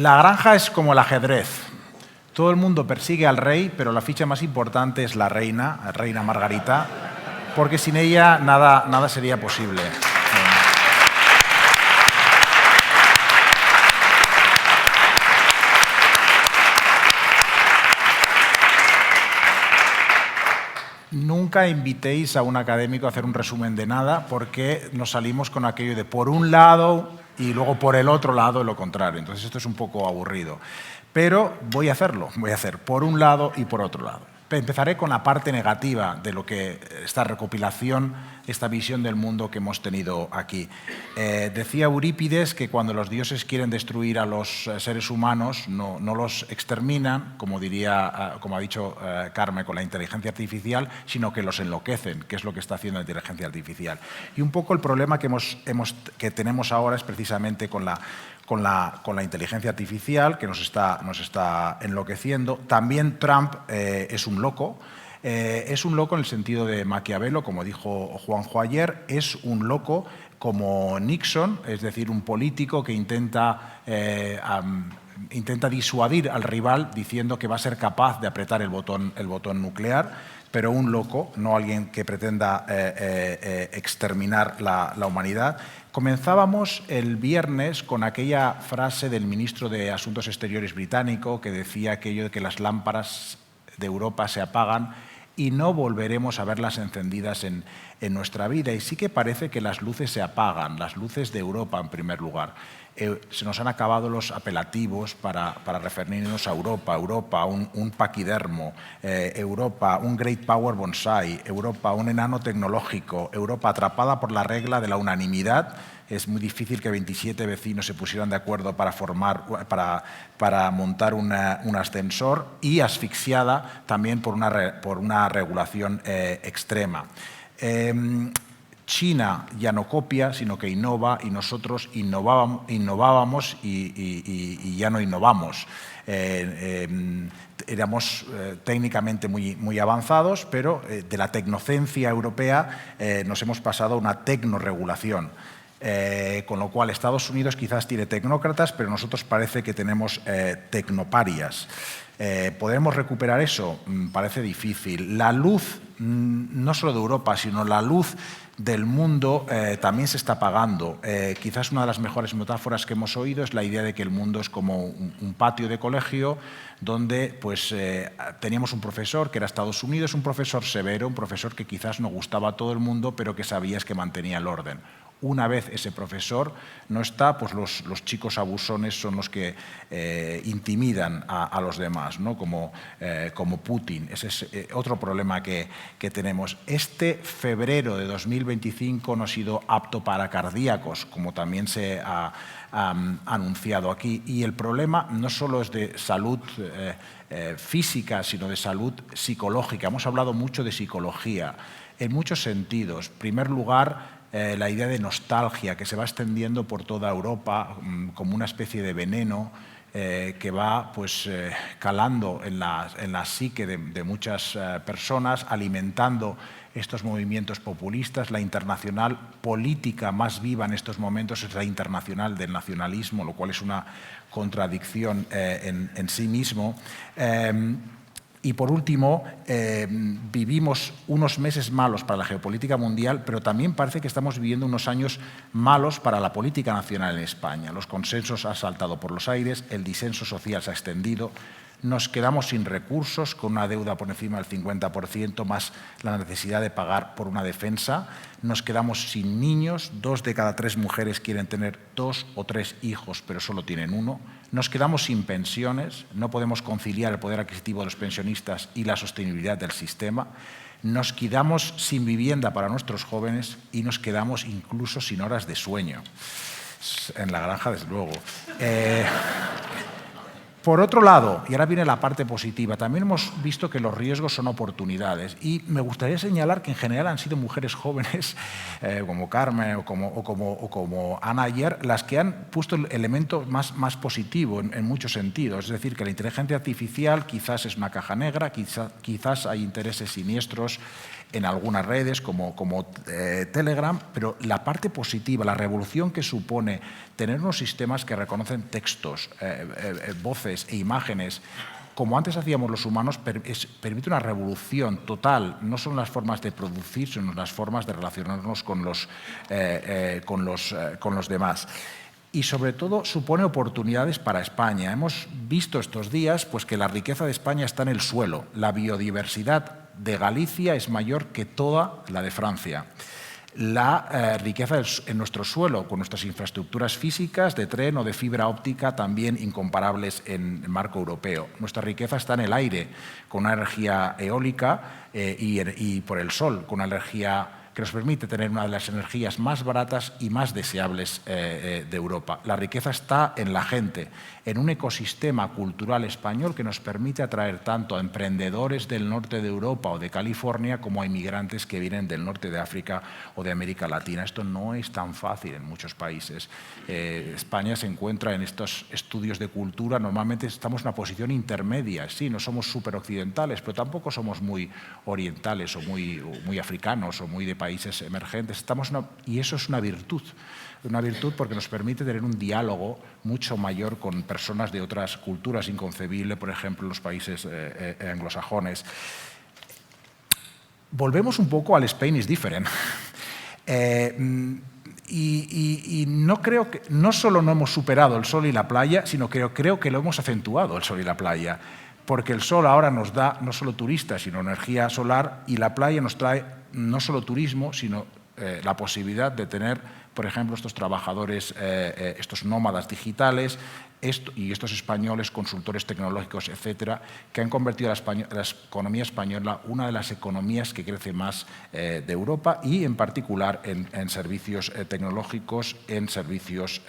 La granja es como el ajedrez. Todo el mundo persigue al rey, pero la ficha más importante es la reina Margarita, porque sin ella nada sería posible. Nunca invitéis a un académico a hacer un resumen de nada, porque nos salimos con aquello de por un lado y luego por el otro lado lo contrario. Entonces esto es un poco aburrido. Pero voy a hacer por un lado y por otro lado. Empezaré con la parte negativa de lo que esta recopilación, esta visión del mundo que hemos tenido aquí. Decía Eurípides que cuando los dioses quieren destruir a los seres humanos no los exterminan, como ha dicho Carme con la inteligencia artificial, sino que los enloquecen, que es lo que está haciendo la inteligencia artificial. Y un poco el problema que tenemos ahora es precisamente con la inteligencia artificial, que nos está enloqueciendo. También Trump es un loco. Es un loco en el sentido de Maquiavelo, como dijo Juanjo ayer. Es un loco como Nixon, es decir, un político que intenta disuadir al rival diciendo que va a ser capaz de apretar el botón nuclear, pero un loco, no alguien que pretenda exterminar la humanidad. Comenzábamos el viernes con aquella frase del ministro de Asuntos Exteriores británico que decía aquello de que las lámparas de Europa se apagan y no volveremos a verlas encendidas en nuestra vida. Y sí que parece que las luces se apagan, las luces de Europa en primer lugar. Se nos han acabado los apelativos para referirnos a Europa. Europa, un paquidermo. Europa, un great power bonsai. Europa, un enano tecnológico. Europa, atrapada por la regla de la unanimidad. Es muy difícil que 27 vecinos se pusieran de acuerdo para montar un ascensor, y asfixiada también por una regulación extrema. China ya no copia, sino que innova, y nosotros innovábamos y ya no innovamos. Éramos técnicamente muy avanzados, pero de la tecnocencia europea nos hemos pasado a una tecnorregulación. Con lo cual Estados Unidos quizás tiene tecnócratas, pero nosotros parece que tenemos tecnoparias. ¿Podremos recuperar eso? Parece difícil. La luz, no solo de Europa, sino la luz del mundo también se está apagando. Quizás una de las mejores metáforas que hemos oído es la idea de que el mundo es como un patio de colegio donde teníamos un profesor que era Estados Unidos, un profesor severo, un profesor que quizás no gustaba a todo el mundo, pero que sabías que mantenía el orden. Una vez ese profesor no está, pues los chicos abusones son los que intimidan a los demás, ¿no? como Putin. Ese es otro problema que tenemos. Este febrero de 2025 no ha sido apto para cardíacos, como también se ha anunciado aquí. Y el problema no solo es de salud física, sino de salud psicológica. Hemos hablado mucho de psicología en muchos sentidos. En primer lugar, la idea de nostalgia que se va extendiendo por toda Europa como una especie de veneno que va calando en la psique de muchas personas, alimentando estos movimientos populistas. La internacional política más viva en estos momentos es la internacional del nacionalismo, lo cual es una contradicción en sí mismo. Y por último, vivimos unos meses malos para la geopolítica mundial, pero también parece que estamos viviendo unos años malos para la política nacional en España. Los consensos han saltado por los aires, el disenso social se ha extendido, nos quedamos sin recursos, con una deuda por encima del 50%, más la necesidad de pagar por una defensa. Nos quedamos sin niños, 2 de cada 3 mujeres quieren tener 2 o 3 hijos, pero solo tienen 1. Nos quedamos sin pensiones, no podemos conciliar el poder adquisitivo de los pensionistas y la sostenibilidad del sistema. Nos quedamos sin vivienda para nuestros jóvenes y nos quedamos incluso sin horas de sueño. En la granja, desde luego. Por otro lado, y ahora viene la parte positiva, también hemos visto que los riesgos son oportunidades, y me gustaría señalar que en general han sido mujeres jóvenes como Carmen o como Ana ayer las que han puesto el elemento más positivo en muchos sentidos. Es decir, que la inteligencia artificial quizás es una caja negra, quizás hay intereses siniestros en algunas redes como Telegram, pero la parte positiva, la revolución que supone tener unos sistemas que reconocen textos, voces e imágenes, como antes hacíamos los humanos, permite una revolución total, no son las formas de producir, sino las formas de relacionarnos con los demás. Y sobre todo supone oportunidades para España. Hemos visto estos días pues, que la riqueza de España está en el suelo. La biodiversidad de Galicia es mayor que toda la de Francia. La riqueza en nuestro suelo, con nuestras infraestructuras físicas de tren o de fibra óptica también incomparables en el marco europeo. Nuestra riqueza está en el aire, con una energía eólica y por el sol, con una energía que nos permite tener una de las energías más baratas y más deseables de Europa. La riqueza está en la gente, en un ecosistema cultural español que nos permite atraer tanto a emprendedores del norte de Europa o de California como a inmigrantes que vienen del norte de África o de América Latina. Esto no es tan fácil en muchos países. España se encuentra en estos estudios de cultura, normalmente estamos en una posición intermedia, sí, no somos súper occidentales, pero tampoco somos muy orientales o muy africanos o muy de países emergentes. Y eso es una virtud porque nos permite tener un diálogo mucho mayor con personas de otras culturas, inconcebible, por ejemplo, en los países anglosajones. Volvemos un poco al Spain is different. Y no creo que, no solo no hemos superado el sol y la playa, sino que creo que lo hemos acentuado, el sol y la playa. Porque el sol ahora nos da no solo turistas, sino energía solar, y la playa nos trae no solo turismo, sino la posibilidad de tener, por ejemplo, estos trabajadores, estos nómadas digitales y estos españoles, consultores tecnológicos, etcétera, que han convertido a la economía española una de las economías que crece más de Europa y, en particular, en servicios tecnológicos, en servicios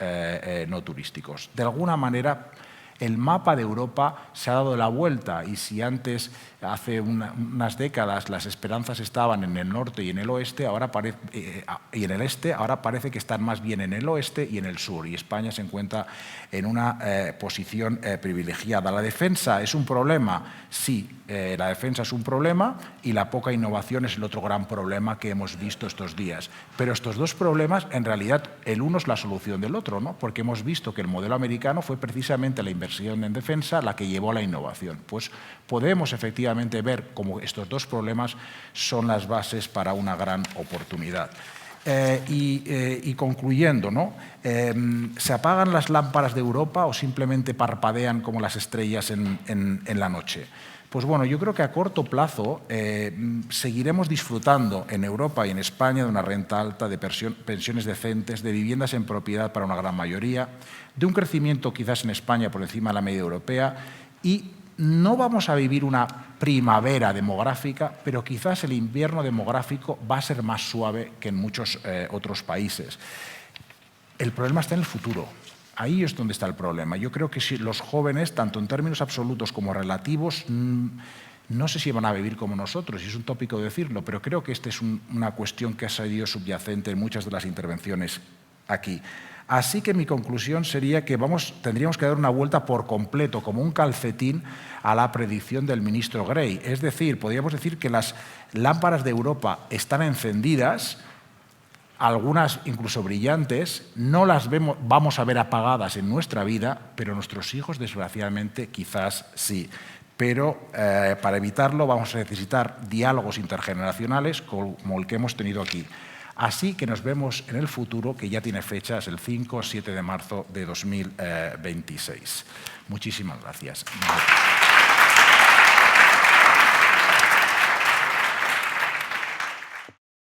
no turísticos. De alguna manera, el mapa de Europa se ha dado la vuelta y si antes, hace unas décadas, las esperanzas estaban en el norte y en el oeste, y en el este, ahora parece que están más bien en el oeste y en el sur. Y España se encuentra en una posición privilegiada. ¿La defensa es un problema? Sí, la defensa es un problema y la poca innovación es el otro gran problema que hemos visto estos días. Pero estos dos problemas, en realidad, el uno es la solución del otro, ¿no? Porque hemos visto que el modelo americano fue precisamente la inversión en defensa la que llevó a la innovación. Pues podemos efectivamente ver cómo estos dos problemas son las bases para una gran oportunidad. Y concluyendo, ¿no? ¿Se apagan las lámparas de Europa o simplemente parpadean como las estrellas en la noche? Pues bueno, yo creo que a corto plazo seguiremos disfrutando en Europa y en España de una renta alta, de pensiones decentes, de viviendas en propiedad para una gran mayoría, de un crecimiento quizás en España por encima de la media europea y no vamos a vivir una primavera demográfica, pero quizás el invierno demográfico va a ser más suave que en muchos otros países. El problema está en el futuro. Ahí es donde está el problema. Yo creo que si los jóvenes, tanto en términos absolutos como relativos, no sé si van a vivir como nosotros, y es un tópico decirlo, pero creo que esta es una cuestión que ha sido subyacente en muchas de las intervenciones aquí. Así que mi conclusión sería que tendríamos que dar una vuelta por completo, como un calcetín, a la predicción del ministro Grey. Es decir, podríamos decir que las lámparas de Europa están encendidas, algunas incluso brillantes, no las vamos a ver apagadas en nuestra vida, pero nuestros hijos, desgraciadamente, quizás sí. Pero para evitarlo vamos a necesitar diálogos intergeneracionales como el que hemos tenido aquí. Así que nos vemos en el futuro, que ya tiene fechas, el 5 o 7 de marzo de 2026. Muchísimas gracias.